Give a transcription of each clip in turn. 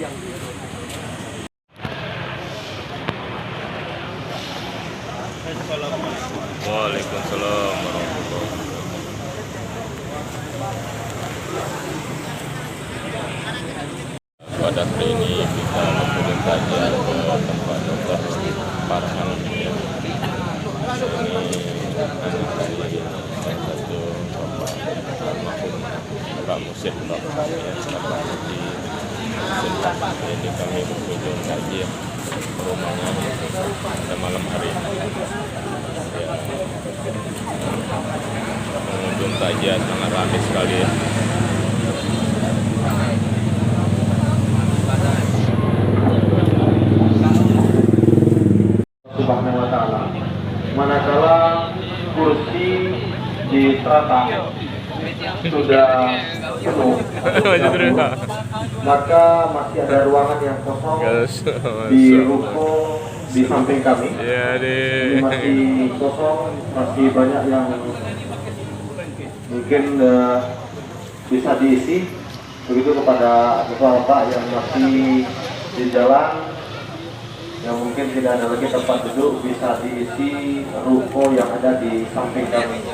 Waalaikumsalam warahmatullahi wabarakatuh. Pada hari ini kita memberikan kajian ke tempat Dr. Farhan ya. Ini dari salah satu bapak almarhum Pak Musid Bapak ya, Bapak Haji Musid Bapak. Ini kami berkunjung kaji ya, ke rumahnya pada malam hari ini ya. Pengunjung kajian sangat ramai sekali ya. Subhanahu wa ta'ala. Manakala kursi di Trata sudah penuh, maka masih ada ruangan yang kosong di ruko di samping kami. Ini masih kosong, masih banyak yang mungkin bisa diisi. Begitu kepada bapak yang masih di jalan, yang mungkin tidak ada lagi tempat duduk, bisa diisi ruko yang ada di samping kami.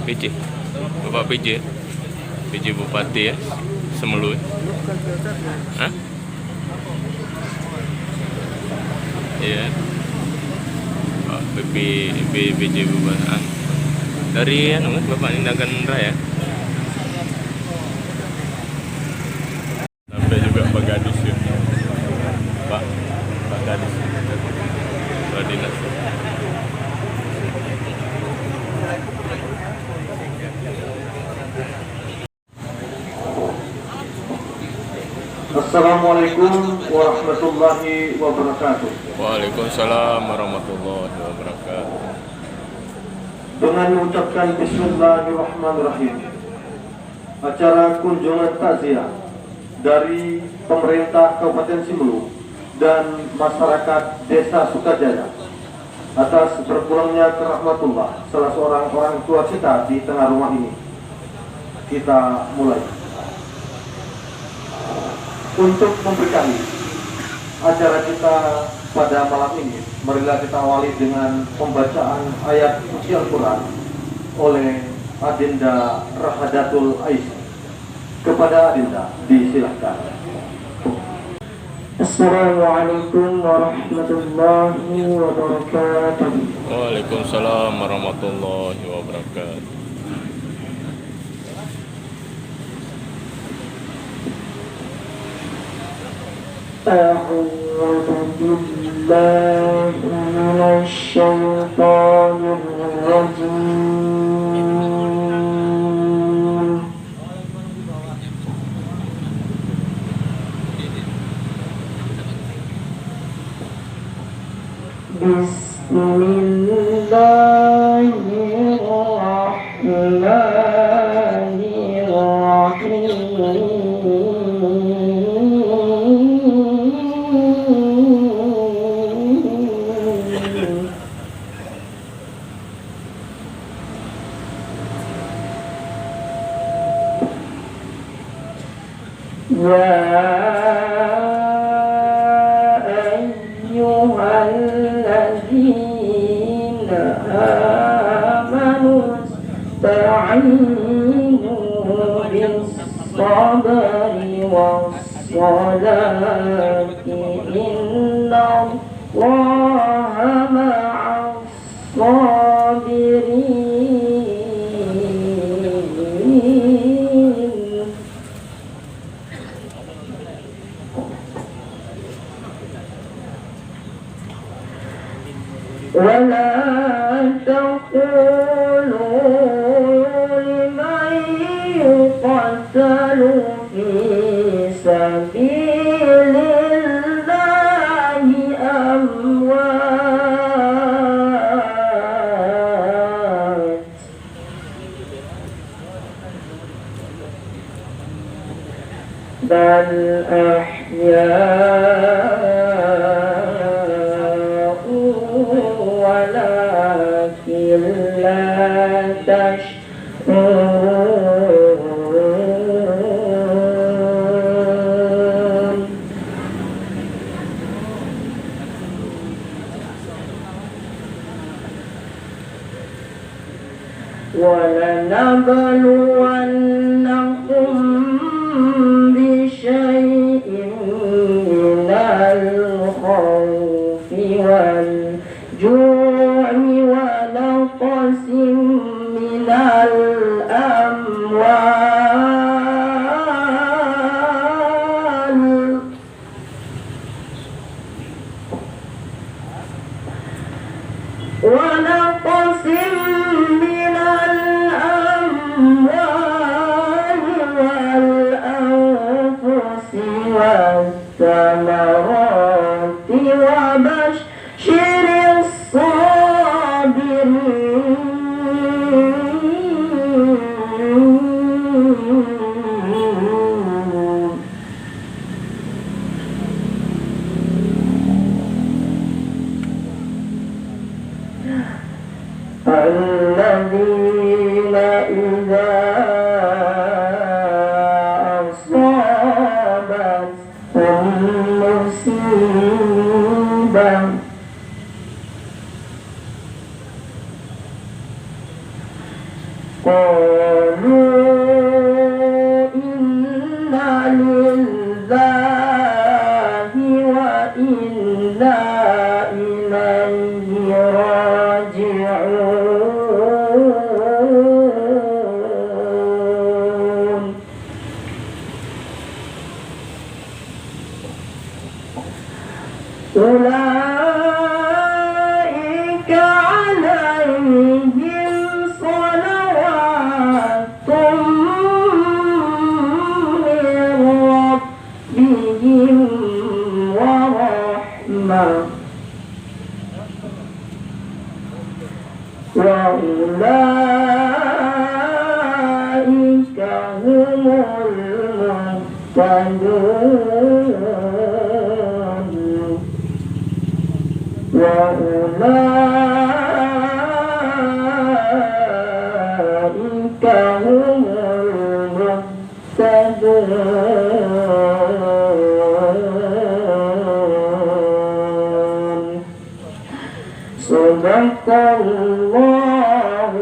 PJ, Bapak PJ Bupati ya, Semelu. Hah? Iya. Pak PJ Bupati. Dari Bapak Nindakan Raya. Sampai juga Pak Gadis ya. Pak Gadis. Pak Dinas. Assalamualaikum warahmatullahi wabarakatuh. Waalaikumsalam warahmatullahi wabarakatuh. Dengan mengucapkan Bismillahirrahmanirrahim, acara kunjungan takziah dari pemerintah Kabupaten Semelu dan masyarakat Desa Sukajaya atas berpulangnya ke rahmatullah salah seorang orang tua kita di tengah rumah ini, kita mulai. Untuk memberkahi acara kita pada malam ini, marilah kita awali dengan pembacaan ayat suci Al-Quran oleh Adinda Rahadatul Aisyah. Kepada Adinda, disilahkan. Assalamualaikum warahmatullahi wabarakatuh. Waalaikumsalam warahmatullahi wabarakatuh. أعوذ بالله من الشيطان الرجيم. بسم الله الرحمن الرحيم. يا أيها الذين آمنوا استعينوا بالصبر والصلاة إن الله مع الصابرين. ولا تقولوا لمن يقتل في سبيل الله أموات بل أحياء ولكن لا تشعرون ولنبلونكم بشيء من الخوف والجوع ونقص من الأموال ونقص من الأموال والأنفس والثمرات وبشر الصابرين الذين إذا أصابتهم مصيبة قالوا إنا لله وإنا إليه راجعون أولئك عليهم صلوات من ربهم ورحمة وأولئك هم المهتدون وأولئك هم المهتدون صدق الله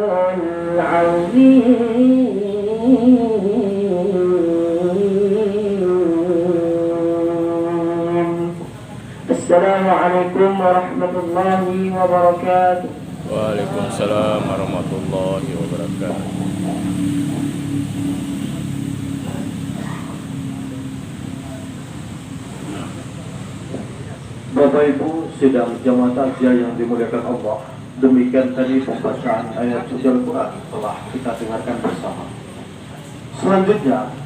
العظيم. السلام عليكم ورحمة الله وبركاته. Waalaikumsalam warahmatullahi wabarakatuh. Bapak Ibu sidang jamaah takziah yang dimuliakan Allah, demikian tadi pembacaan ayat suci Al-Quran telah kita dengarkan bersama. Selanjutnya,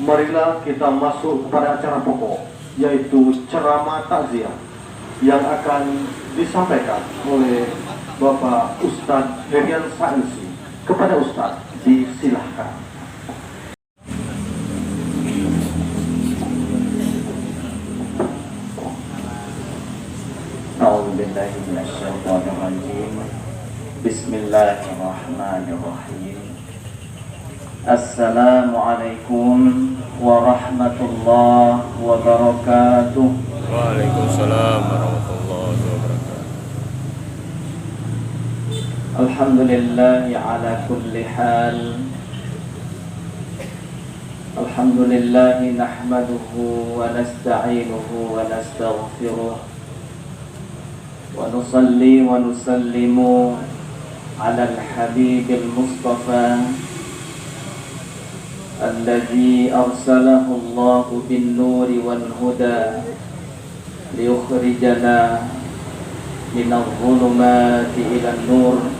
marilah kita masuk kepada acara pokok, yaitu ceramah takziah yang akan disampaikan oleh Bapak Ustadz Herian Saensi. Kepada Ustadz, disilahkan. A'udzubillahi minasyaitonir rajim. Bismillahirrahmanirrahim. Assalamualaikum warahmatullahi wabarakatuh. Waalaikumsalam warahmatullahi wabarakatuh. Alhamdulillahi ala kulli hal. Alhamdulillahi nahmaduhu wa nasta'inuhu wa nastaghfiruh wa nusalli wa nusallimu ala al-habibil mustafa alladhi arsalahu Allahu bin nuri wal huda liyukhrijana minadh dhulumati ilan nur.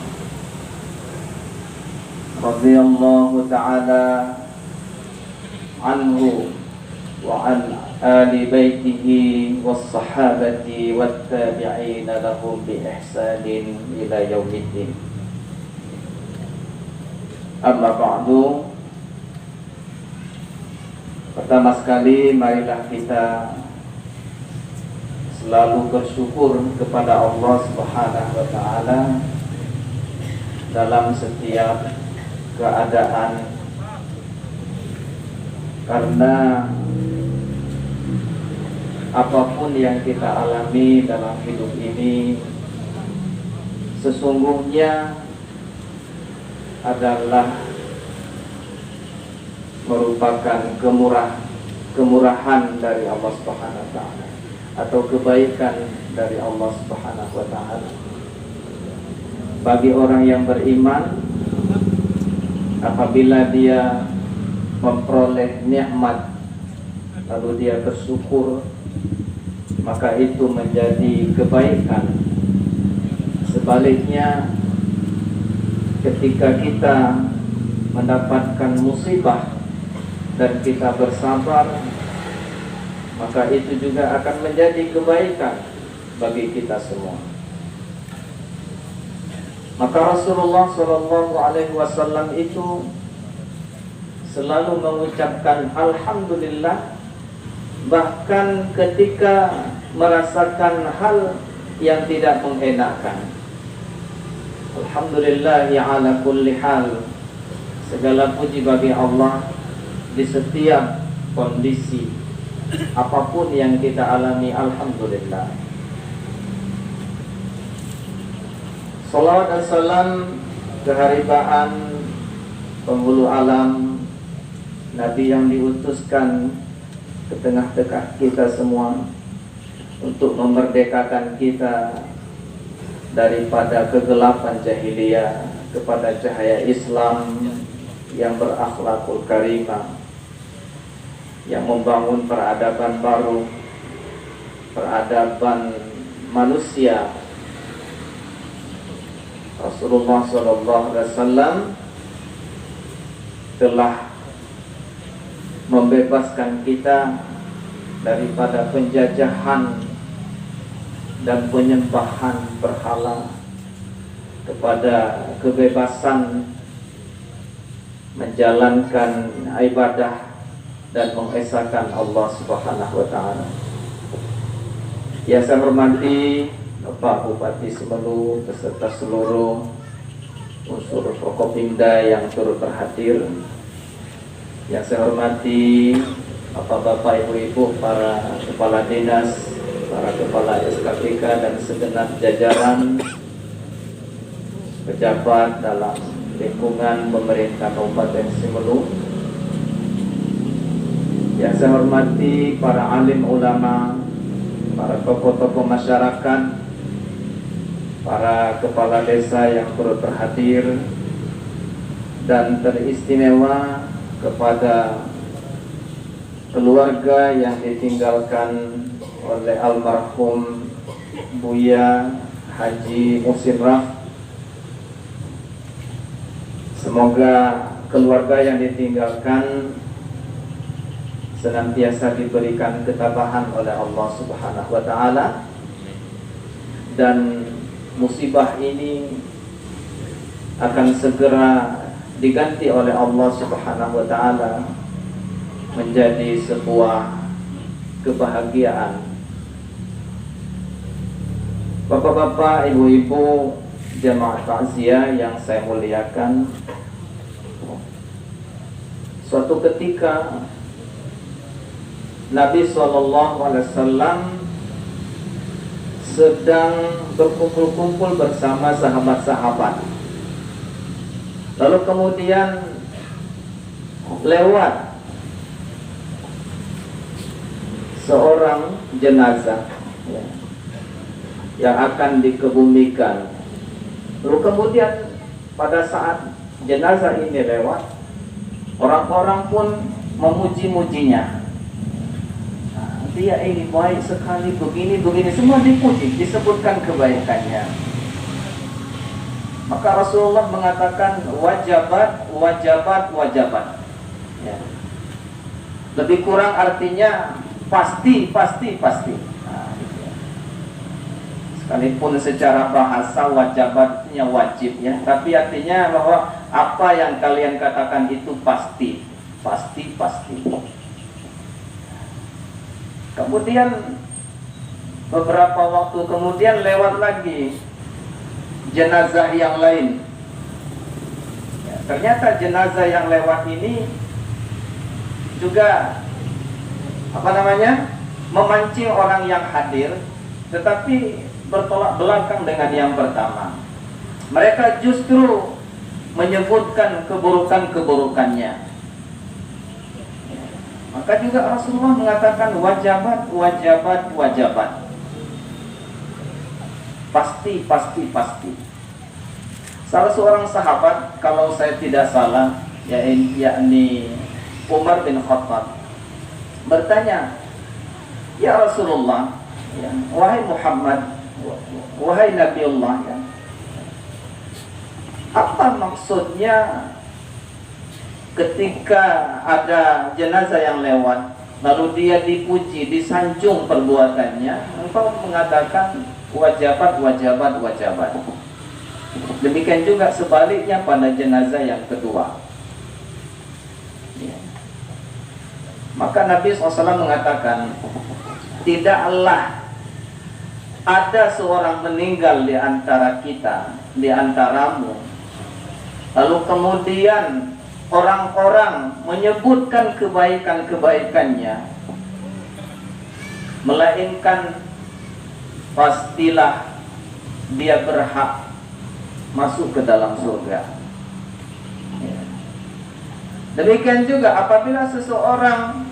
Radhiyallahu ta'ala anhu wa an ali baitihi was sahabati wat tabi'in lahum bi ihsanin ila yaumiddin. Amma ba'du. Pertama sekali, marilah kita selalu bersyukur kepada Allah Subhanahu wa Ta'ala dalam setiap keadaan, karena apapun yang kita alami dalam hidup ini sesungguhnya adalah merupakan kemurahan dari Allah Subhanahu wa Ta'ala atau kebaikan dari Allah Subhanahu wa Ta'ala. Bagi orang yang beriman, apabila dia memperoleh nikmat lalu dia bersyukur, maka itu menjadi kebaikan. Sebaliknya, ketika kita mendapatkan musibah dan kita bersabar, maka itu juga akan menjadi kebaikan bagi kita semua. Maka Rasulullah SAW itu selalu mengucapkan alhamdulillah, bahkan ketika merasakan hal yang tidak mengenakan. Alhamdulillahi ala kulli hal, segala puji bagi Allah di setiap kondisi apapun yang kita alami. Alhamdulillah. Salawat dan salam keharibaan penghulu alam, Nabi yang diutuskan ke tengah-tengah kita semua untuk memerdekakan kita daripada kegelapan jahiliyah kepada cahaya Islam yang berakhlakul karimah, yang membangun peradaban baru, peradaban manusia. Rasulullah SAW telah membebaskan kita daripada penjajahan dan penyembahan berhala kepada kebebasan menjalankan ibadah dan mengesahkan Allah Subhanahu wa Ta'ala. Yang saya hormati Bapak Bupati Semelu beserta seluruh unsur Forkopimda yang turut berhadir. Yang saya hormati Bapak-bapak, ibu-ibu, para kepala dinas, para kepala SKPK dan segenap jajaran pejabat dalam lingkungan pemerintah Kabupaten Semelu. Yang saya hormati para alim ulama, para tokoh-tokoh masyarakat, para kepala desa yang turut berhadir, dan teristimewa kepada keluarga yang ditinggalkan oleh almarhum Buya Haji Muhsin Raf. Semoga keluarga yang ditinggalkan senantiasa diberikan ketabahan oleh Allah Subhanahu wa Ta'ala, dan musibah ini akan segera diganti oleh Allah Subhanahu wa Ta'ala menjadi sebuah kebahagiaan. Bapak-bapak, ibu-ibu, jamaah takziah yang saya muliakan, suatu ketika Nabi SAW sedang berkumpul-kumpul bersama sahabat-sahabat. Lalu kemudian lewat seorang jenazah yang akan dikebumikan. Lalu kemudian pada saat jenazah ini lewat, orang-orang pun memuji-mujinya. Dia ini baik sekali, begini, semua dipuji, disebutkan kebaikannya. Maka Rasulullah mengatakan wajabat. Ya. Lebih kurang artinya pasti. Nah, sekalipun secara bahasa wajabatnya wajib ya, tapi artinya bahwa apa yang kalian katakan itu pasti. Kemudian beberapa waktu kemudian lewat lagi jenazah yang lain. Ya, ternyata jenazah yang lewat ini juga memancing orang yang hadir, tetapi bertolak belakang dengan yang pertama. Mereka justru menyebutkan keburukan-keburukannya. Maka juga Rasulullah mengatakan wajabat. Pasti. Salah seorang sahabat, kalau saya tidak salah, yakni Umar bin Khattab, bertanya, "Ya Rasulullah, ya, wahai Muhammad, wahai Nabiullah, ya, apa maksudnya ketika ada jenazah yang lewat, lalu dia dipuji, disanjung perbuatannya, engkau mengatakan wajabat. Demikian juga sebaliknya pada jenazah yang kedua." Ya. Maka Nabi SAW mengatakan, tidaklah ada seorang meninggal di antara kita, di antaramu, lalu kemudian orang-orang menyebutkan kebaikan-kebaikannya, melainkan pastilah dia berhak masuk ke dalam surga. Ya. Demikian juga apabila seseorang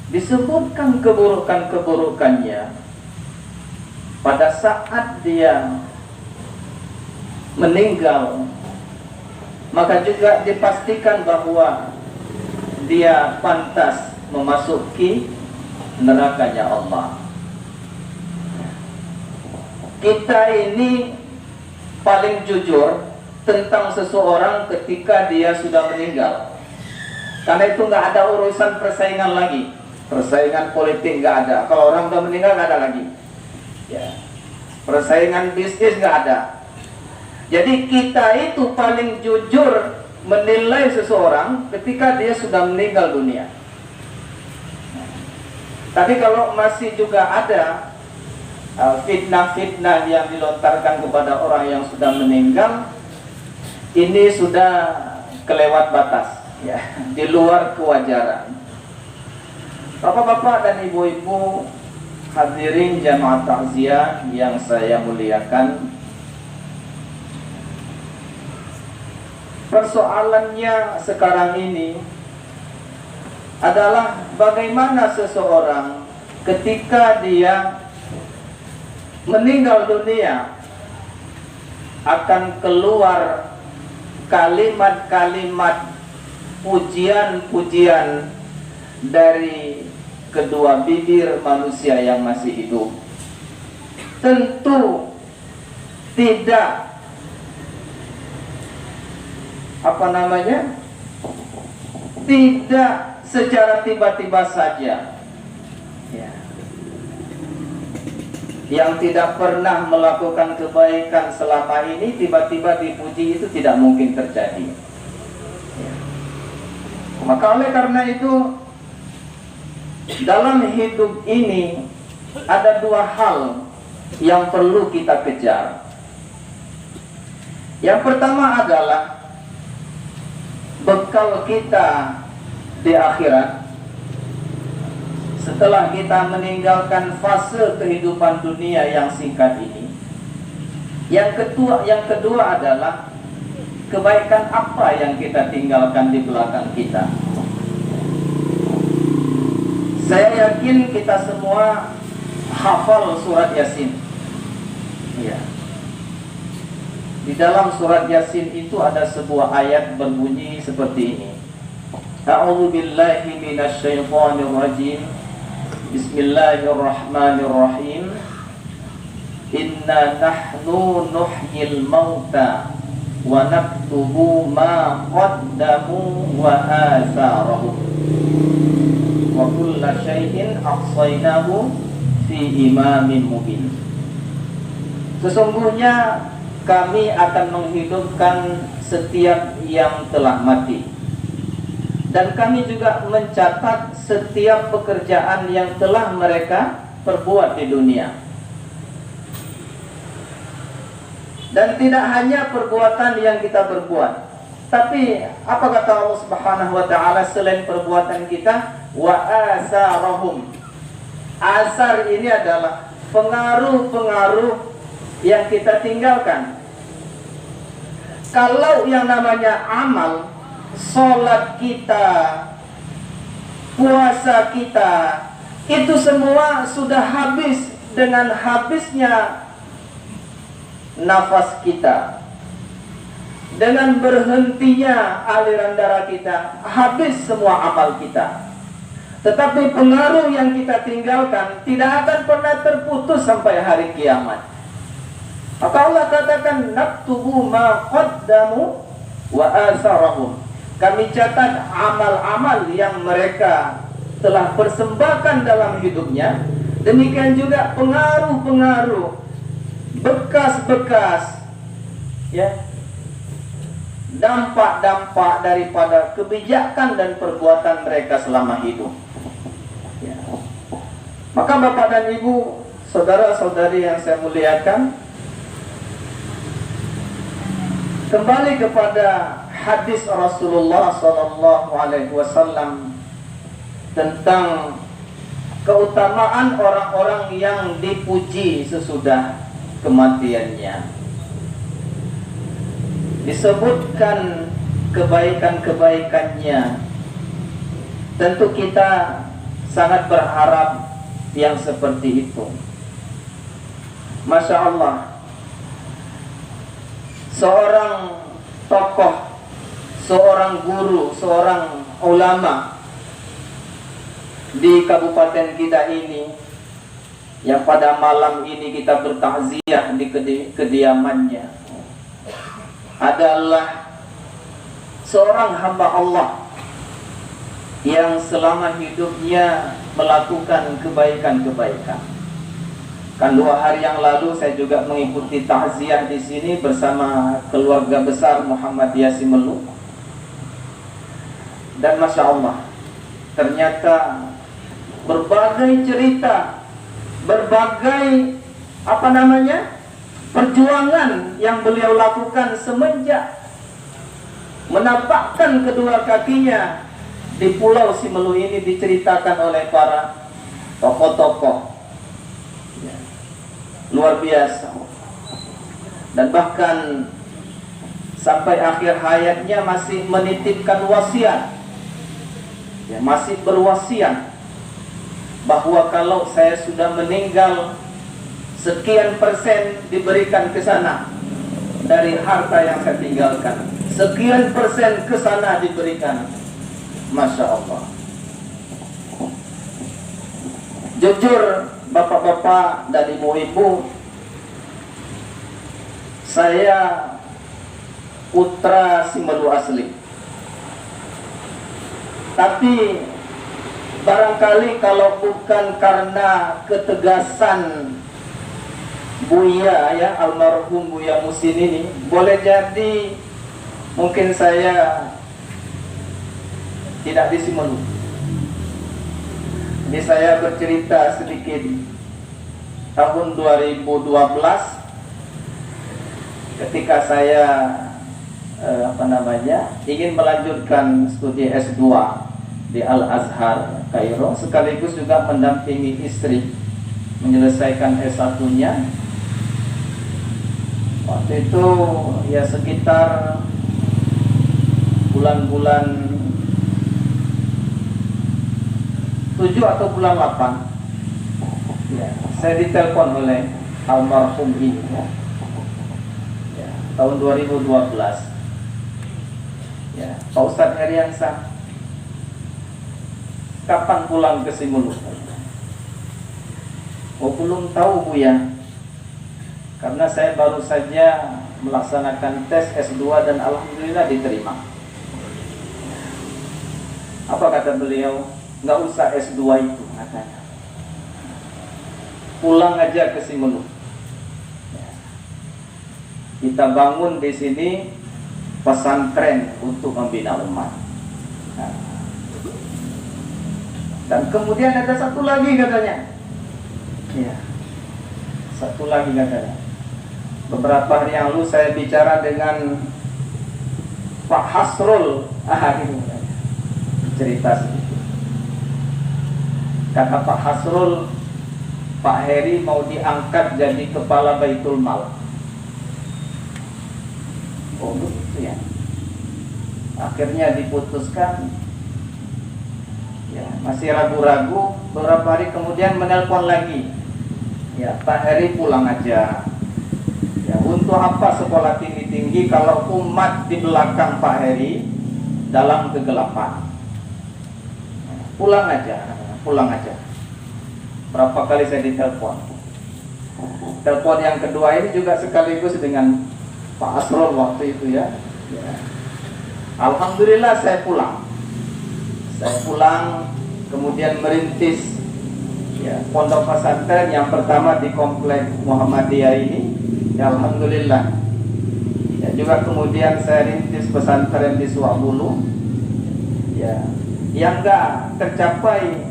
disebutkan keburukan-keburukannya pada saat dia meninggal, maka juga dipastikan bahwa dia pantas memasuki nerakanya Allah. Kita ini paling jujur tentang seseorang ketika dia sudah meninggal. Karena itu nggak ada urusan persaingan lagi. Persaingan politik nggak ada. Kalau orang sudah meninggal nggak ada lagi. Ya. Persaingan bisnis nggak ada. Jadi kita itu paling jujur menilai seseorang ketika dia sudah meninggal dunia. Tapi kalau masih juga ada fitnah-fitnah yang dilontarkan kepada orang yang sudah meninggal, ini sudah kelewat batas, ya, di luar kewajaran. Bapak-bapak dan ibu-ibu hadirin jamaah takziah yang saya muliakan, persoalannya sekarang ini adalah bagaimana seseorang ketika dia meninggal dunia akan keluar kalimat-kalimat pujian-pujian dari kedua bibir manusia yang masih hidup. Tentu tidak tidak secara tiba-tiba saja, ya. Yang tidak pernah melakukan kebaikan selama ini tiba-tiba dipuji, itu tidak mungkin terjadi, ya. Maka oleh karena itu dalam hidup ini ada dua hal yang perlu kita kejar. Yang pertama adalah bekal kita di akhirat setelah kita meninggalkan fase kehidupan dunia yang singkat ini. Yang kedua adalah kebaikan apa yang kita tinggalkan di belakang kita. Saya yakin kita semua hafal surat Yasin. Ya. Di dalam surat Yasin itu ada sebuah ayat berbunyi seperti ini. A'udzu billahi minasyaitonir rajim. Bismillahirrahmanirrahim. Inna nahnu nuhyil mauta wa naktubu ma qaddamu wa atharahum. Wa kulla syai'in ahsaynahu fi imamin mubin. Sesungguhnya kami akan menghidupkan setiap yang telah mati, Dan kami juga mencatat setiap pekerjaan yang telah mereka perbuat di dunia. Dan tidak hanya perbuatan yang kita berbuat, tapi apa kata Allah Subhanahu wa taala selain perbuatan kita? Wa asarahum. Asar ini adalah pengaruh-pengaruh yang kita tinggalkan. Kalau yang namanya amal, sholat kita, puasa kita, itu semua sudah habis dengan habisnya nafas kita, dengan berhentinya aliran darah kita, habis semua amal kita. Tetapi pengaruh yang kita tinggalkan tidak akan pernah terputus sampai hari kiamat. Maka Allah katakan, naktubu ma qaddamu wa asarahum. Kami catat amal-amal yang mereka telah persembahkan dalam hidupnya. Demikian juga pengaruh-pengaruh, bekas-bekas, ya, dampak-dampak daripada kebijakan dan perbuatan mereka selama hidup. Ya. Maka Bapak dan Ibu, saudara-saudari yang saya muliakan, kembali kepada hadis Rasulullah SAW tentang keutamaan orang-orang yang dipuji sesudah kematiannya. Disebutkan kebaikan-kebaikannya. Tentu kita sangat berharap yang seperti itu. Masya Allah, seorang tokoh, seorang guru, seorang ulama di kabupaten kita ini, yang pada malam ini kita bertakziah di kediamannya, adalah seorang hamba Allah yang selama hidupnya melakukan kebaikan-kebaikan. Kan 2 hari yang lalu saya juga mengikuti takziah di sini bersama keluarga besar Muhammadiyah Simelu. Dan Masya Allah, ternyata berbagai cerita, berbagai perjuangan yang beliau lakukan semenjak menampakkan kedua kakinya di Pulau Simelu ini diceritakan oleh para tokoh-tokoh. Luar biasa. Dan bahkan sampai akhir hayatnya masih menitipkan wasiat, ya, masih berwasiat bahwa kalau saya sudah meninggal, sekian persen diberikan ke sana dari harta yang saya tinggalkan, sekian persen ke sana diberikan. Masya Allah. Jujur Bapak-bapak dan ibu-ibu, saya putra Simelu asli. Tapi barangkali kalau bukan karena ketegasan Buya, ya, almarhum Buya Musin ini, boleh jadi mungkin saya tidak di Simelu. Ini saya bercerita sedikit. Tahun 2012 ketika saya ingin melanjutkan studi S2 di Al-Azhar Kairo, sekaligus juga mendampingi istri menyelesaikan S1-nya. Waktu itu ya sekitar bulan-bulan 7 atau bulan 8, ya, saya ditelepon oleh almarhum ini, ya, tahun 2012. Ya, Pak Ustadz Heriansa, kapan pulang ke Simelu? Oh, belum tahu Bu ya, karena saya baru saja melaksanakan tes S2 dan alhamdulillah diterima. Apa kata beliau? Nggak usah S2 itu, katanya. Pulang aja ke Simelu. Kita bangun di sini pesantren untuk membina umat. Nah, Dan kemudian ada satu lagi katanya. Ya, satu lagi katanya. Beberapa hari yang lalu saya bicara dengan Pak Hasrul ini cerita sedikit. Kata Pak Hasrul, Pak Heri mau diangkat jadi kepala Baitul Mal. Oh begitu ya. Akhirnya diputuskan. Ya, masih ragu-ragu. Beberapa hari kemudian menelpon lagi. Ya, Pak Heri pulang aja. Ya, untuk apa sekolah tinggi-tinggi kalau umat di belakang Pak Heri dalam kegelapan? Pulang aja, pulang aja. Berapa kali saya ditelepon. Telepon yang kedua ini juga sekaligus dengan Pak Asrul waktu itu ya. Ya. Alhamdulillah saya pulang. Saya pulang kemudian merintis ya, pondok pesantren yang pertama di komplek Muhammadiyah ini. Ya, alhamdulillah. Ya, juga kemudian saya rintis pesantren di Suwabulu. Ya, yang enggak tercapai.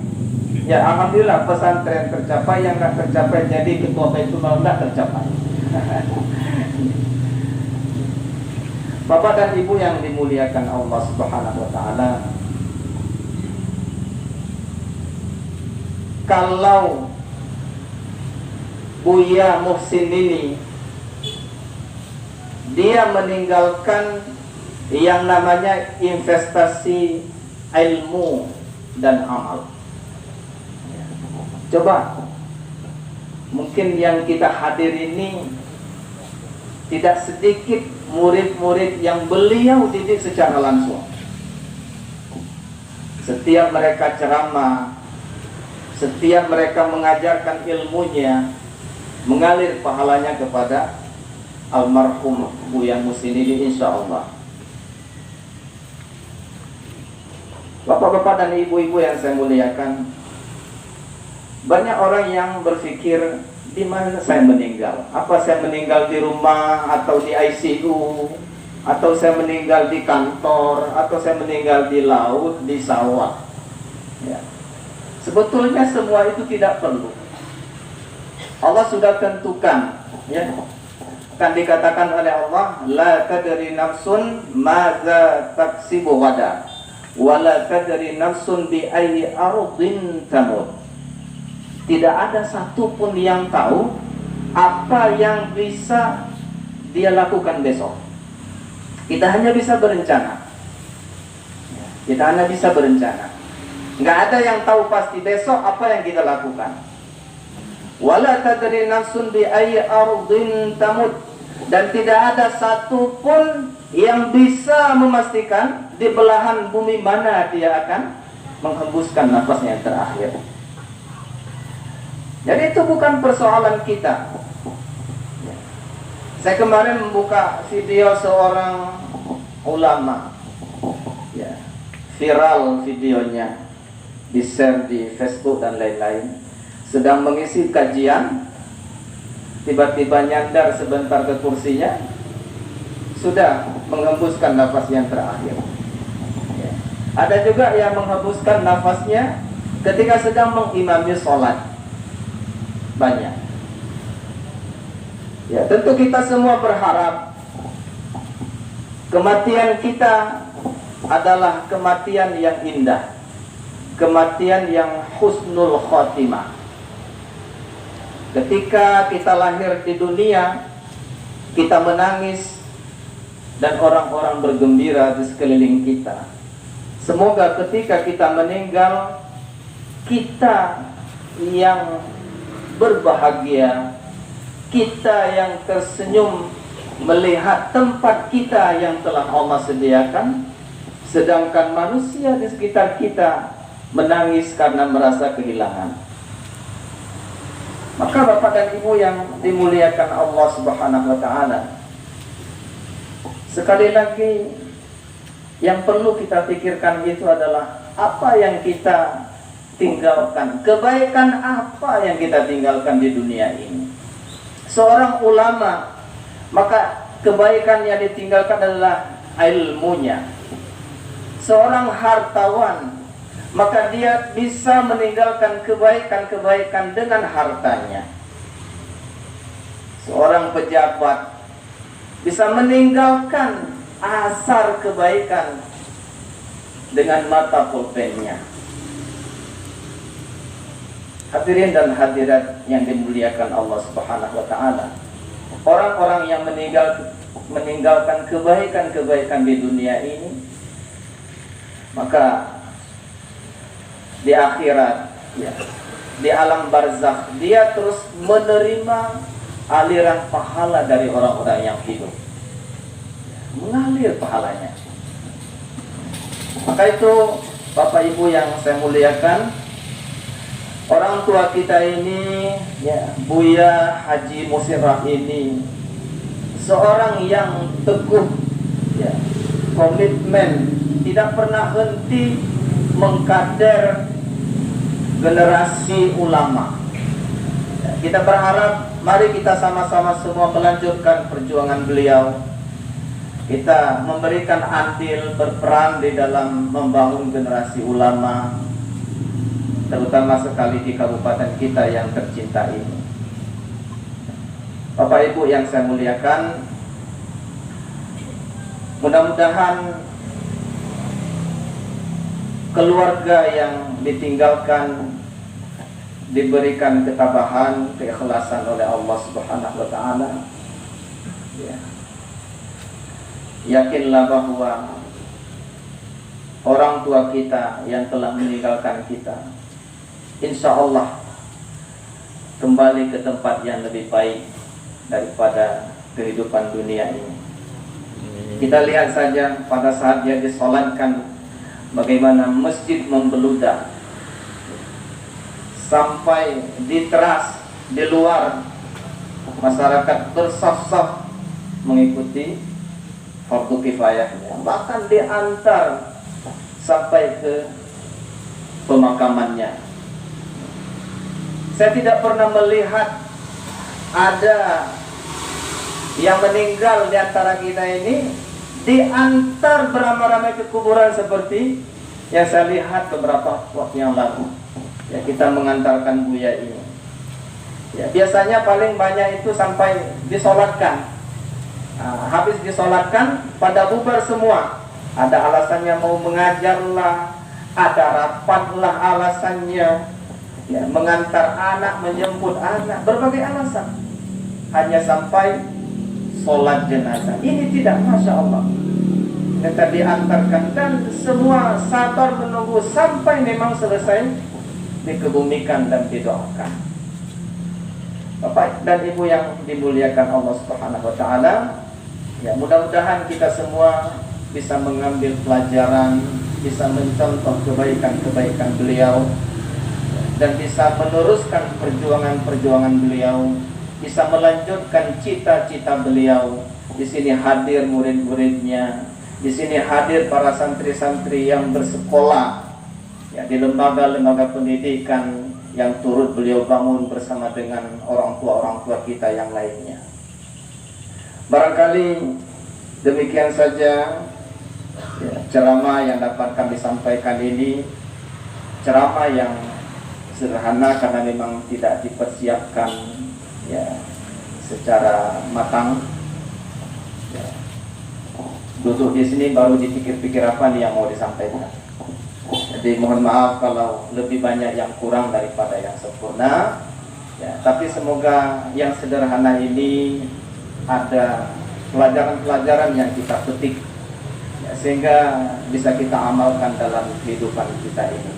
Ya, alhamdulillah pesantren tercapai, yang enggak tercapai jadi ketua Baitul Mal enggak tercapai. Bapak dan Ibu yang dimuliakan Allah Subhanahu wa taala. Kalau Buya Muhsin ini dia meninggalkan yang namanya investasi ilmu dan amal. Coba, mungkin yang kita hadir ini tidak sedikit murid-murid yang beliau didik secara langsung. Setiap mereka ceramah, setiap mereka mengajarkan ilmunya, mengalir pahalanya kepada almarhum Buya Muhsin ini insyaallah. Bapak-bapak dan ibu-ibu yang saya muliakan, banyak orang yang berpikir, di mana saya meninggal? Apa saya meninggal di rumah atau di ICU, atau saya meninggal di kantor, atau saya meninggal di laut, di sawah? Ya. Sebetulnya semua itu tidak perlu. Allah sudah tentukan, ya. Kan dikatakan oleh Allah, la tadri nafsun madza taksibu ghadan, wa la tadri nafsun bi ayyi ardin tamut. Tidak ada satupun yang tahu apa yang bisa dia lakukan besok. Kita hanya bisa berencana. Kita hanya bisa berencana. Nggak ada yang tahu pasti besok apa yang kita lakukan. Wala tadri nafsun bi ayyi ardin tamut. Dan tidak ada satupun yang bisa memastikan di belahan bumi mana dia akan menghembuskan nafasnya yang terakhir. Jadi itu bukan persoalan kita. Saya kemarin membuka video seorang ulama, ya, viral videonya, di-share di Facebook dan lain-lain. Sedang mengisi kajian, tiba-tiba nyandar sebentar ke kursinya, sudah menghembuskan nafas yang terakhir. Ya. Ada juga yang menghembuskan nafasnya ketika sedang mengimami sholat. Banyak. Ya, tentu kita semua berharap kematian kita adalah kematian yang indah, kematian yang husnul khotimah. Ketika kita lahir di dunia, kita menangis dan orang-orang bergembira di sekeliling kita. Semoga ketika kita meninggal, kita yang berbahagia, kita yang tersenyum melihat tempat kita yang telah Allah sediakan, sedangkan manusia di sekitar kita menangis karena merasa kehilangan. Maka Bapak dan Ibu yang dimuliakan Allah Subhanahu wa taala, sekali lagi yang perlu kita pikirkan itu adalah apa yang kita tinggalkan, kebaikan apa yang kita tinggalkan di dunia ini. Seorang ulama, maka kebaikan yang ditinggalkan adalah ilmunya. Seorang hartawan, maka dia bisa meninggalkan kebaikan-kebaikan dengan hartanya. Seorang pejabat bisa meninggalkan asar kebaikan dengan mata pulpennya. Hadirin dan hadirat yang dimuliakan Allah Subhanahu wa taala. Orang-orang yang meninggalkan kebaikan-kebaikan di dunia ini, maka di akhirat, ya, di alam barzakh, dia terus menerima aliran pahala dari orang-orang yang hidup. Mengalir pahalanya. Maka itu Bapak Ibu yang saya muliakan, orang tua kita ini, ya, Buya Haji Musirah ini seorang yang teguh, ya, komitmen, tidak pernah henti mengkader generasi ulama. Ya, kita berharap mari kita sama-sama semua melanjutkan perjuangan beliau. Kita memberikan andil, berperan di dalam membangun generasi ulama, terutama sekali di kabupaten kita yang tercinta ini. Bapak Ibu yang saya muliakan, mudah-mudahan keluarga yang ditinggalkan diberikan ketabahan, keikhlasan oleh Allah Subhanahu wa taala. Ya. Yakinlah bahwa orang tua kita yang telah meninggalkan kita, insya Allah kembali ke tempat yang lebih baik daripada kehidupan dunia ini. Kita lihat saja pada saat dia disolatkan, bagaimana masjid membeludak, sampai di teras, di luar, masyarakat bersaf-saf mengikuti fardu kifayahnya, bahkan diantar sampai ke pemakamannya. Saya tidak pernah melihat ada yang meninggal di antara kita ini diantar beramai-ramai ke kuburan seperti yang saya lihat beberapa waktu yang lalu. Ya, kita mengantarkan Buya ini. Ya, biasanya paling banyak itu sampai disolatkan. Habis disolatkan, pada bubar semua. Ada alasannya mau mengajar lah, ada rapat lah alasannya, ya, mengantar anak, menjemput anak, berbagai alasan. Hanya sampai sholat jenazah. Ini tidak, Masya Allah. Kita diantarkan dan semua sabar menunggu sampai memang selesai, dikebumikan dan didoakan. Bapak dan Ibu yang dimuliakan Allah Subhanahu wa taala, ya, mudah-mudahan kita semua bisa mengambil pelajaran, bisa mencontoh kebaikan-kebaikan beliau, dan bisa meneruskan perjuangan-perjuangan beliau, bisa melanjutkan cita-cita beliau. Di sini hadir murid-muridnya, di sini hadir para santri-santri yang bersekolah, ya, di lembaga-lembaga pendidikan yang turut beliau bangun bersama dengan orang tua kita yang lainnya. Barangkali demikian saja, ya, ceramah yang dapat kami sampaikan ini, ceramah yang sederhana karena memang tidak dipersiapkan, ya, secara matang. Ya. Duduk di sini baru dipikir-pikir apa nih yang mau disampaikan. Jadi mohon maaf kalau lebih banyak yang kurang daripada yang sempurna, ya, tapi semoga yang sederhana ini ada pelajaran-pelajaran yang kita petik, ya, sehingga bisa kita amalkan dalam kehidupan kita ini.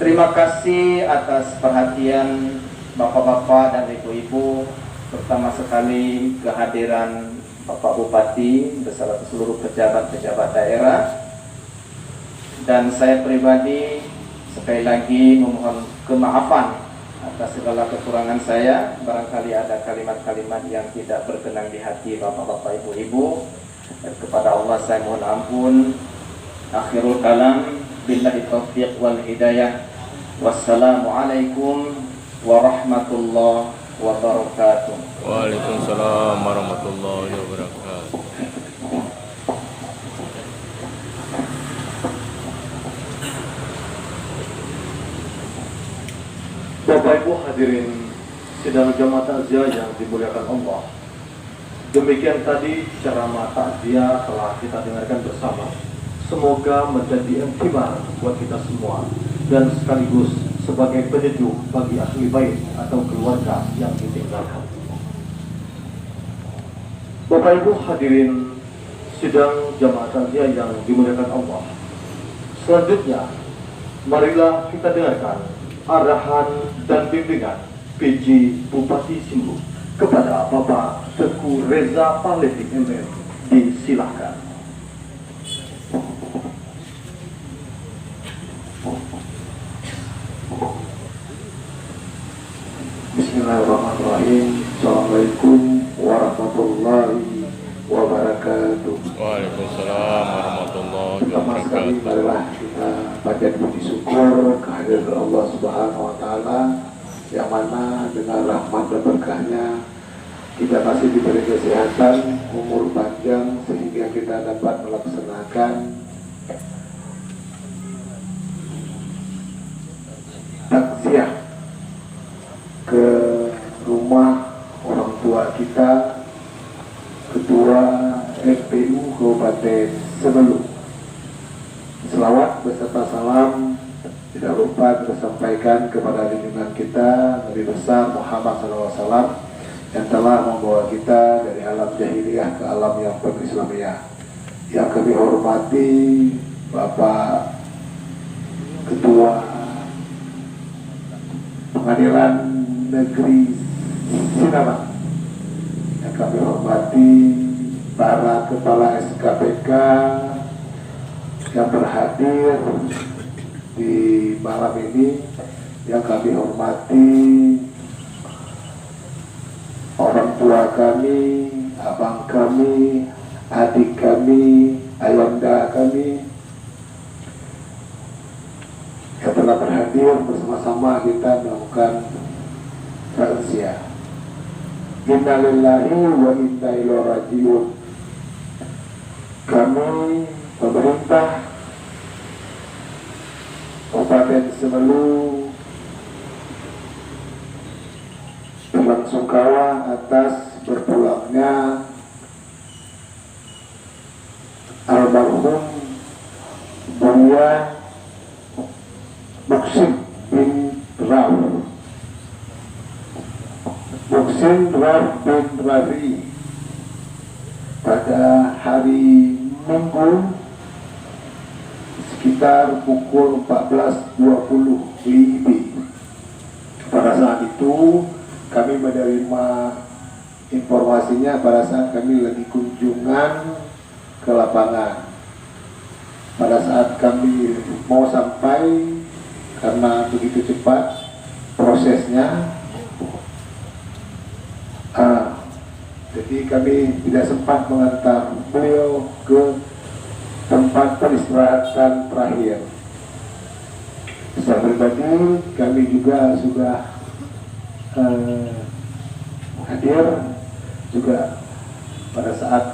Terima kasih atas perhatian Bapak-bapak dan Ibu-ibu, terutama sekali kehadiran Bapak Bupati beserta seluruh pejabat-pejabat daerah. Dan saya pribadi sekali lagi memohon kemaafan atas segala kekurangan saya. Barangkali ada kalimat-kalimat yang tidak berkenan di hati Bapak-bapak, Ibu-ibu. Dan kepada Allah saya mohon ampun. Akhirul kalam, billahi taufiq wal hidayah. Wassalamualaikum warahmatullahi wabarakatuh. Waalaikumsalam warahmatullahi wabarakatuh. Bapak Ibu hadirin sidang jamaah takziah yang dimuliakan Allah. Demikian tadi ceramah takziah telah kita dengarkan bersama. Semoga menjadi iktibar buat kita semua dan sekaligus sebagai penyejuk bagi ahli bait atau keluarga yang ditinggalkan. Bapak Ibu hadirin sidang jamaah takziah yang dimuliakan Allah. Selanjutnya, marilah kita dengarkan arahan dan bimbingan PJ Bupati Simbu kepada Bapak Teguh Reza Palevi MM. Disilahkan. Bismillahirrahmanirrahim. Assalamualaikum warahmatullahi wabarakatuh. Waalaikumsalam warahmatullahi Pertama sekali wabarakatuh. marilah kita panjat puji syukur kehadiran Allah Subhanahu wa taala yang mana dengan rahmat dan berkahnya kita masih diberi kesehatan, umur panjang sehingga kita dapat melaksanakan takziah ke rumah orang tua kita, Ketua FPU Kabupaten Sebelu. Selawat beserta salam tidak lupa kita sampaikan kepada junjungan kita Nabi besar Muhammad SAW yang telah membawa kita dari alam jahiliyah ke alam yang penuh Islamiyah. Yang kami hormati Bapak Ketua Pengadilan Negeri Sinaman, yang kami hormati para kepala SKPK yang berhadir di malam ini, yang kami hormati orang tua kami, abang kami, adik kami, ayanda kami yang telah berhadir bersama-sama kita melakukan takziah. Inna lillahi wa inna ilaihi rajiun. Kami pemerintah Kabupaten Sebelu berbelasungkawa atas berpulangnya almarhum Buya Muksin bin Rauf. Muksin Rauf bin Rafi pada hari Minggu sekitar pukul 14.20 WIB. Pada saat itu kami menerima informasinya pada saat kami lagi kunjungan ke lapangan. Pada saat kami mau sampai, karena begitu cepat prosesnya, jadi kami tidak sempat mengantar beliau ke tempat peristirahatan terakhir. Secara pribadi kami juga sudah hadir juga pada saat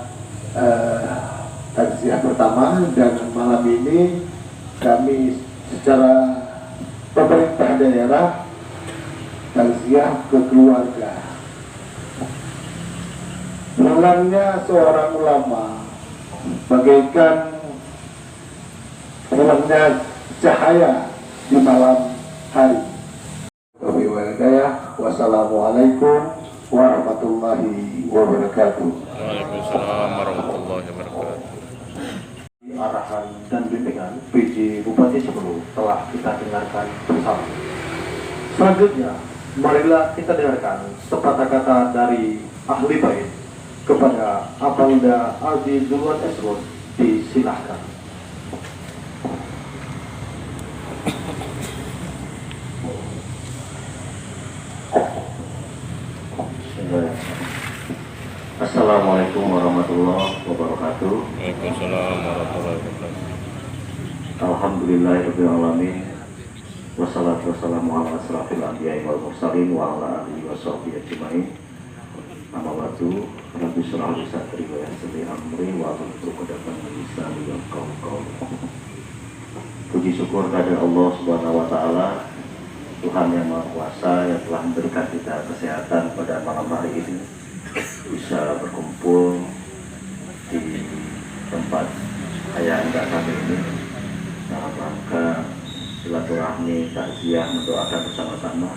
takziah pertama, dan malam ini kami secara pemerintah daerah takziah ke keluarga. Hilangnya seorang ulama bagaikan hilangnya cahaya di malam hari. Wassalamualaikum warahmatullahi wabarakatuh. Waalaikumsalam warahmatullahi wabarakatuh. Arahan dan bimbingan PJ Bupati Sebelu telah kita dengarkan bersama. Selanjutnya, marilah kita dengarkan sepatah kata dari ahli bait kepada Abanda Aldi Zulwan Esrun. Disilahkan. Assalamualaikum warahmatullahi wabarakatuh. Waalaikumsalam warahmatullahi wabarakatuh. Alhamdulillahirabbil alamin. Wassalatu wassalamu ala asrafil anbiya'i wal mursalin wa ala alihi washabbihi ajmain. Amma ba'du. Rabbi shrah li sadri wa yassir li amri wa hlul 'uqdatam min lisani yafqahu qawli. Puji syukur kepada Allah Subhanahu wa taala Tuhan yang Maha Kuasa yang telah memberikan kita kesehatan pada malam hari ini, bisa berkumpul di tempat ayah anda kami ini dalam rangka silaturahmi, takziah, mendoakan bersama-sama.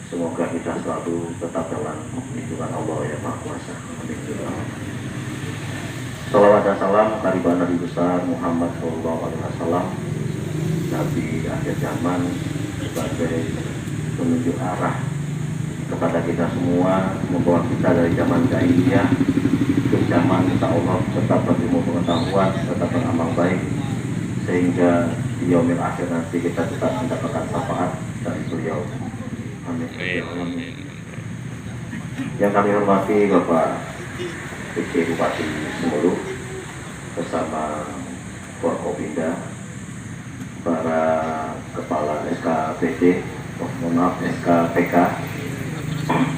Semoga kita selalu tetap dalam lindungan Allah yang Maha Kuasa. Amin. Salawat dan salam kehadirat Nabi besar Muhammad SAW, Nabi akhir zaman, sebagai penunjuk arah kepada kita semua, membawa kita dari zaman jahiliyah ke zaman insya Allah tetap berilmu pengetahuan, tetap beramal baik, sehingga di yaumil akhir nanti kita tetap mendapatkan syafaat dari beliau. Amin. Yang kami hormati Bapak PJ Bupati Sumelu bersama Forkopimda, para kepala SKPD, SKPK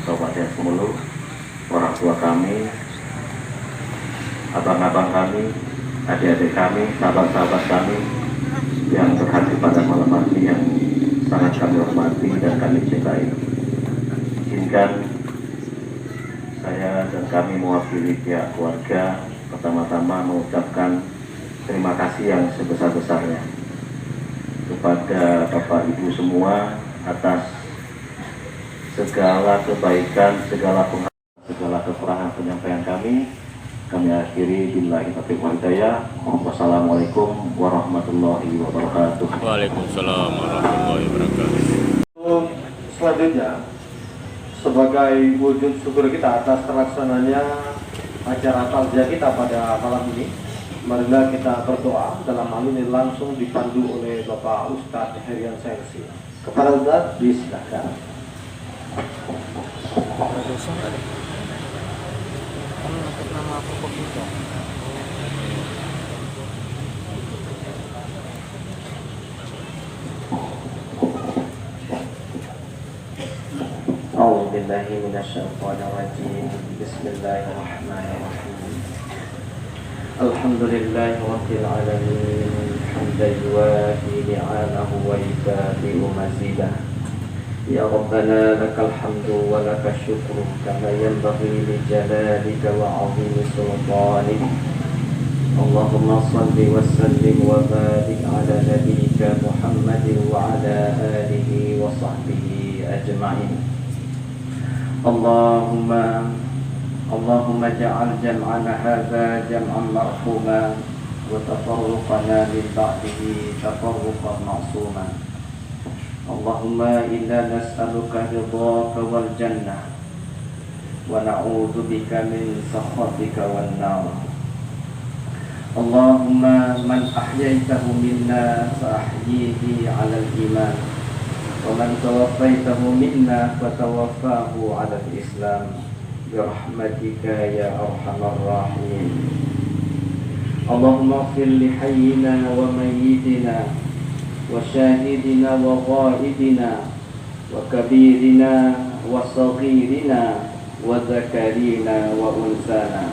Kabupaten Sumelu, orang tua kami, abang-abang kami, adik-adik kami, sahabat-sahabat kami yang berhadir pada malam hari yang sangat kami hormati dan kami cintai. Izinkan saya dan kami mewakili pihak keluarga pertama-tama mengucapkan terima kasih yang sebesar-besarnya kepada Bapak Ibu semua atas segala kebaikan, segala kekurangan penyampaian kami. Kami akhiri billahi taufiq wal hidayah. Wassalamualaikum warahmatullahi wabarakatuh. Waalaikumsalam warahmatullahi wabarakatuh. Selanjutnya, sebagai wujud syukur kita atas terlaksananya acara takziah kita pada malam ini, marilah kita berdoa. Dalam hal ini langsung dipandu oleh Bapak Ustadz Herian Sairsi. Kepada Ustadz, disilahkan. أعوذ بالله من الشيطان الرجيم بسم الله الرحمن الرحيم الحمد لله رب العالمين حمدا يوافي نعمه ويكافئ مزيده يا ربنا لك الحمد ولك الشكر كما ينبغي لجلالك وعظيم سلطانك اللهم صل وسلم وبارك على نبيك محمد وعلى آله وصحبه أجمعين اللهم اجعل جمعنا هذا جمعا مرحوما وتفرقنا من بعده تفرقا معصوما اللهم إنا نسألك رضاك والجنة ونعوذ بك من سخطك والنار اللهم من أحييته منا فأحييه على الإيمان ومن توفيته منا فتوفاه على الإسلام برحمتك يا أرحم الراحمين اللهم اغفر لحينا وميتنا وشاهدنا وغائبنا وكبيرنا وصغيرنا وذكرنا وأنثانا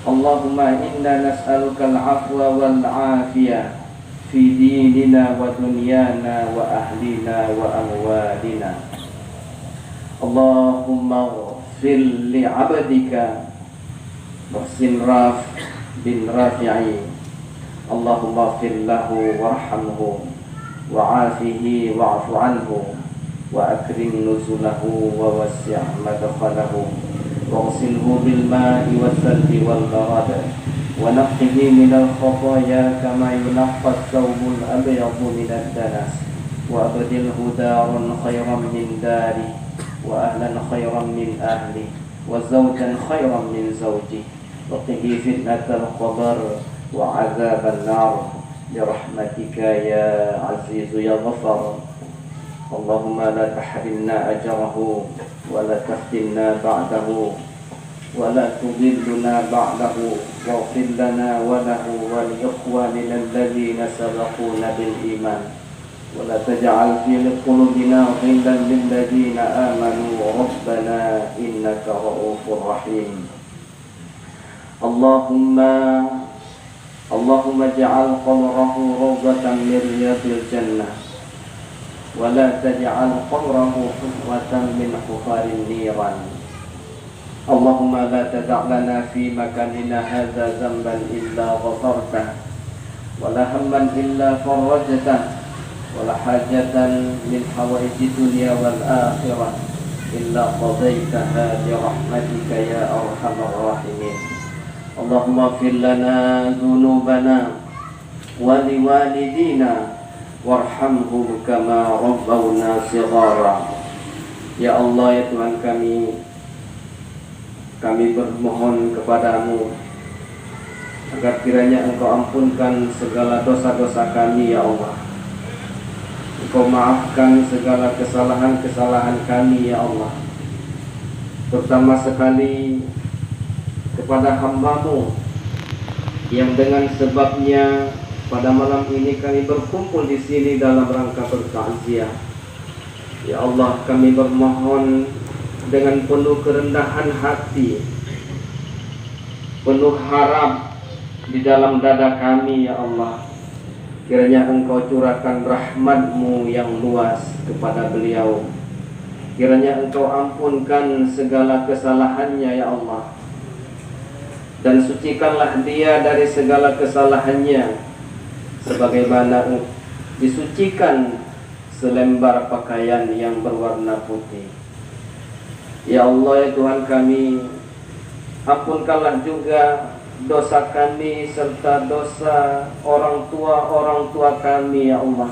اللهم إنا نسألك العفو والعافية في ديننا ودنيانا وأهلنا وأموالنا اللهم اغفر لعبدك محسن بن رافعي اللهم اغفر له وارحمه وعافه واعف عنه وأكرم نزله ووسع مدخله واغسله بالماء والثلج والبرد ونقه من الخطايا كما ينقى الثوب الأبيض من الدنس وأبدله دارا خيرا من داره وأهلا خيرا من أهله وزوجا خيرا من زوجه وقه فتنة القبر وعذاب النار برحمتك يا عزيز يا غفار اللهم لا تحرمنا أجره ولا تفتنا بعده ولا تضلنا بعده واغفر لنا وله ولإخواننا الذين سبقونا بالإيمان ولا تجعل في قلوبنا غلا للذين آمنوا ربنا إنك رؤوف رحيم اللهم اللهم اجعل قبره روضة من رياض الجنة ولا تجعل قبره حفرة من حفر النيران. اللهم لا تدع لنا في مكاننا هذا ذنبا إلا غفرته ولا هما إلا فرجته ولا حاجة من حوائج الدنيا والآخرة إلا قضيتها برحمتك يا أرحم الراحمين. اللهم اغفر لنا ذنوبنا ولوالدينا warhamhum kama rabbawna shighara. Ya Allah, ya Tuhan kami bermohon kepadamu agar kiranya Engkau ampunkan segala dosa-dosa kami, ya Allah. Engkau maafkan segala kesalahan-kesalahan kami, ya Allah. Terutama sekali kepada hamba-Mu yang dengan sebabnya pada malam ini kami berkumpul di sini dalam rangka bertakziah. Ya Allah, kami bermohon dengan penuh kerendahan hati, penuh harap di dalam dada kami, ya Allah. Kiranya Engkau curahkan rahmat-Mu yang luas kepada beliau. Kiranya Engkau ampunkan segala kesalahannya, ya Allah. Dan sucikanlah dia dari segala kesalahannya, sebagaimana disucikan selembar pakaian yang berwarna putih. Ya Allah, ya Tuhan kami, ampunkanlah juga dosa kami serta dosa orang tua kami, ya Allah.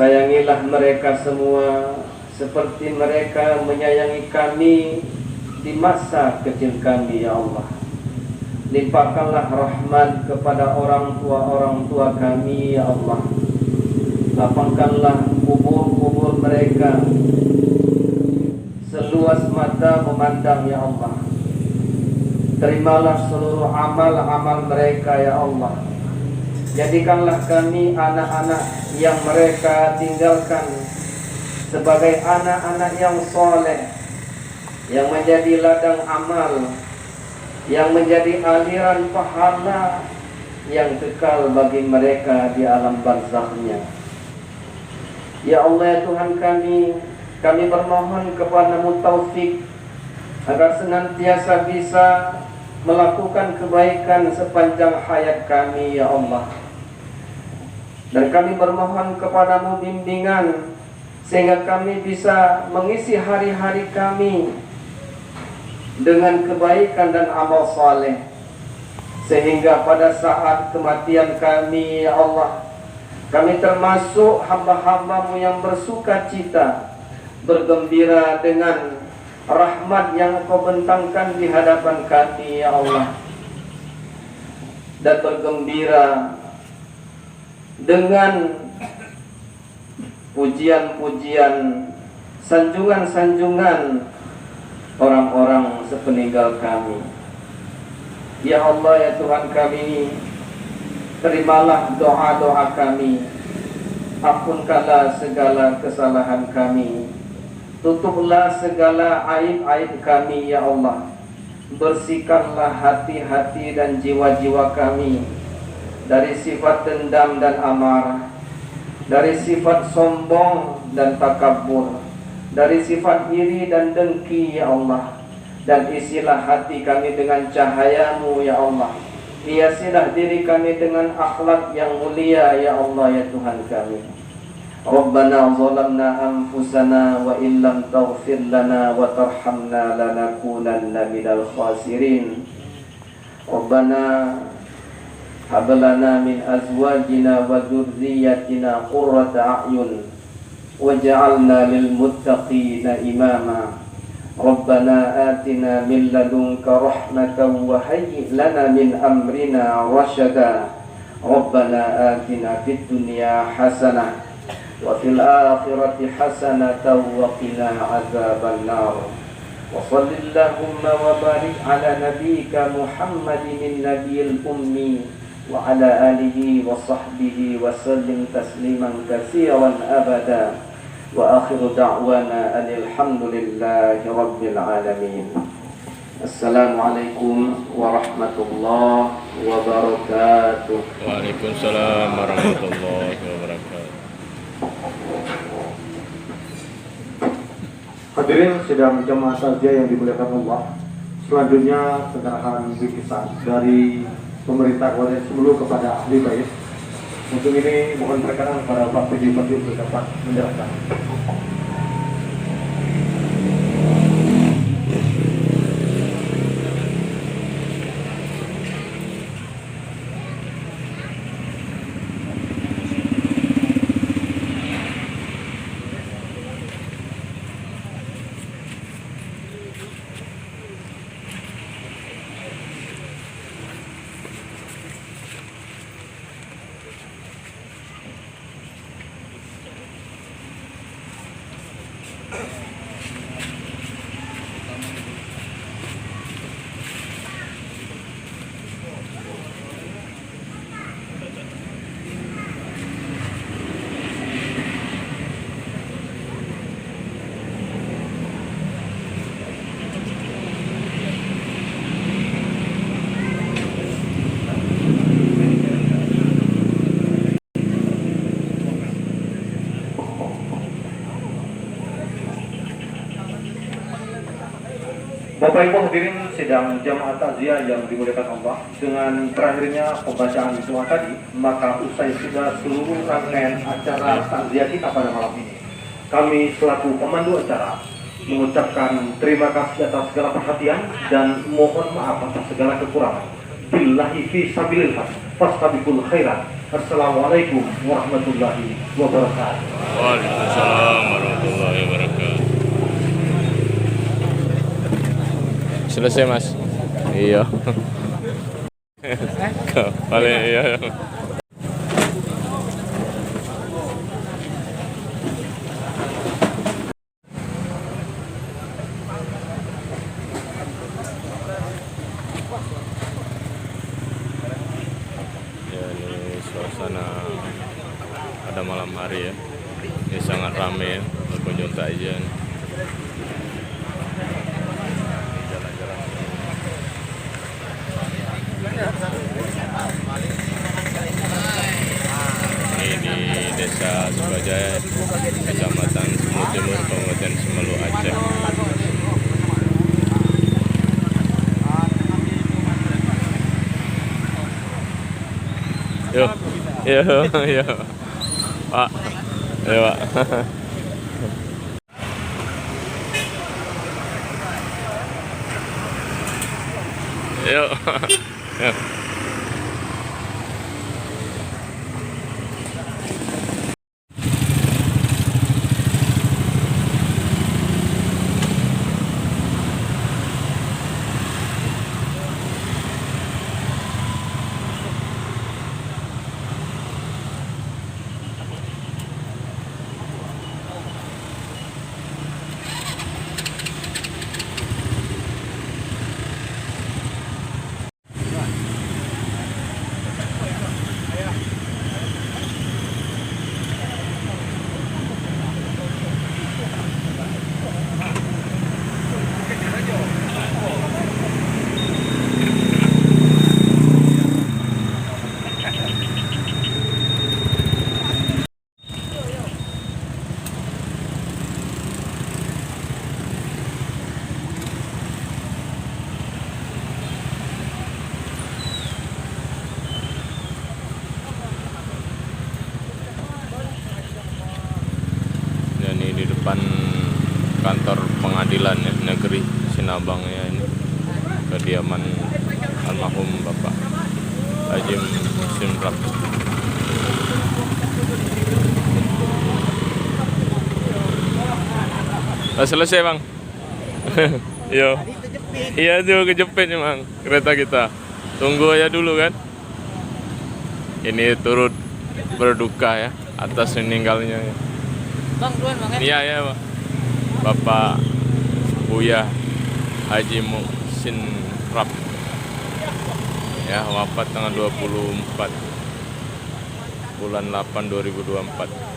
Sayangilah mereka semua seperti mereka menyayangi kami di masa kecil kami, ya Allah. Limpahkanlah rahmat kepada orang tua kami, ya Allah. Lapangkanlah kubur-kubur mereka seluas mata memandang, ya Allah. Terimalah seluruh amal-amal mereka, ya Allah. Jadikanlah kami anak-anak yang mereka tinggalkan sebagai anak-anak yang soleh, yang menjadi ladang amal, yang menjadi aliran pahala yang kekal bagi mereka di alam barzakhnya. Ya Allah, ya Tuhan kami bermohon kepada-Mu taufik agar senantiasa bisa melakukan kebaikan sepanjang hayat kami, ya Allah. Dan kami bermohon kepada-Mu bimbingan sehingga kami bisa mengisi hari-hari kami dengan kebaikan dan amal saleh, sehingga pada saat kematian kami, ya Allah, kami termasuk hamba-hamba-Mu yang bersuka cita, bergembira dengan rahmat yang Engkau bentangkan di hadapan kami, ya Allah, dan bergembira dengan pujian-pujian, sanjungan-sanjungan orang-orang sepeninggal kami. Ya Allah, ya Tuhan kami, terimalah doa-doa kami. Ampunkanlah segala kesalahan kami. Tutuplah segala aib-aib kami, ya Allah. Bersihkanlah hati-hati dan jiwa-jiwa kami dari sifat dendam dan amarah, dari sifat sombong dan takabur, dari sifat iri dan dengki, ya Allah. Dan isilah hati kami dengan cahaya-Mu, ya Allah. Hiasilah diri kami dengan akhlak yang mulia, ya Allah, ya Tuhan kami. Rabbana zalamna anfusana wa illam taghfir lana wa tarhamna lanakunanna minal khasirin. Rabbana hab lana min azwajina wa dzurriyyatina qurrata a'yun waj'alna lil muttaqina imama. Rabbana atina min ladunka rahmatan wa hayyi' lana min amrina rasyada. Rabbana atina fid dunya hasanah wa fil akhirati hasanatan wa qina adzaban nar. Wa shallallahumma wa barik ala nabiyyika Muhammadin nabiyil ummi wa ala alihi wa sahbihi wa sallim tasliman katsiran abada. Wa akhiru da'wana alhamdulillahi rabbil alamin. Assalamualaikum warahmatullahi wabarakatuh. Waalaikumsalam warahmatullahi wabarakatuh. Hadirin sidang jamaah takziah yang dimuliakan Allah. Selanjutnya penyerahan bingkisan dari pemerintah Kabupaten Sumelu kepada ahli bait. Untuk ini mohon perkenan kepada Pak PJ untuk dapat menjelaskan. Bapak Ibu hadirin sidang jamaah takziah yang dimuliakan Allah, dengan berakhirnya pembacaan doa tadi, maka usai sudah seluruh rangkaian acara takziah kita pada malam ini, kami selaku pemandu acara mengucapkan terima kasih atas segala perhatian dan mohon maaf atas segala kekurangan. Billahi fi sabilillah fastabiqul khairat. Assalamualaikum warahmatullahi wabarakatuh. Waalaikumsalam warahmatullahi wabarakatuh. Selesai mas? Iya. Paling iya. Ya ini suasana pada malam hari ya. Ini sangat ramai ya, berkunjung takziah. Ini di Desa Sukajaya, Kecamatan Sumelu Timur, Kabupaten Sumelu, Aceh. Yuk, yuk, Pak, ayo Pak. Yuk. Yuk. Depan kantor pengadilan ya, negeri Sinabang ya, ini kediaman almarhum Bapak Haji Muhsin Rab. Selesai bang. Iya. Iya tuh kejepit memang kereta kita. Tunggu aja dulu kan. Ini turut berduka ya atas meninggalnya ya. Bang, duluan bang. Iya ya Pak. Bapak Buya Haji Muhsin Rab. Ya, wafat tanggal 24 bulan 8 2024.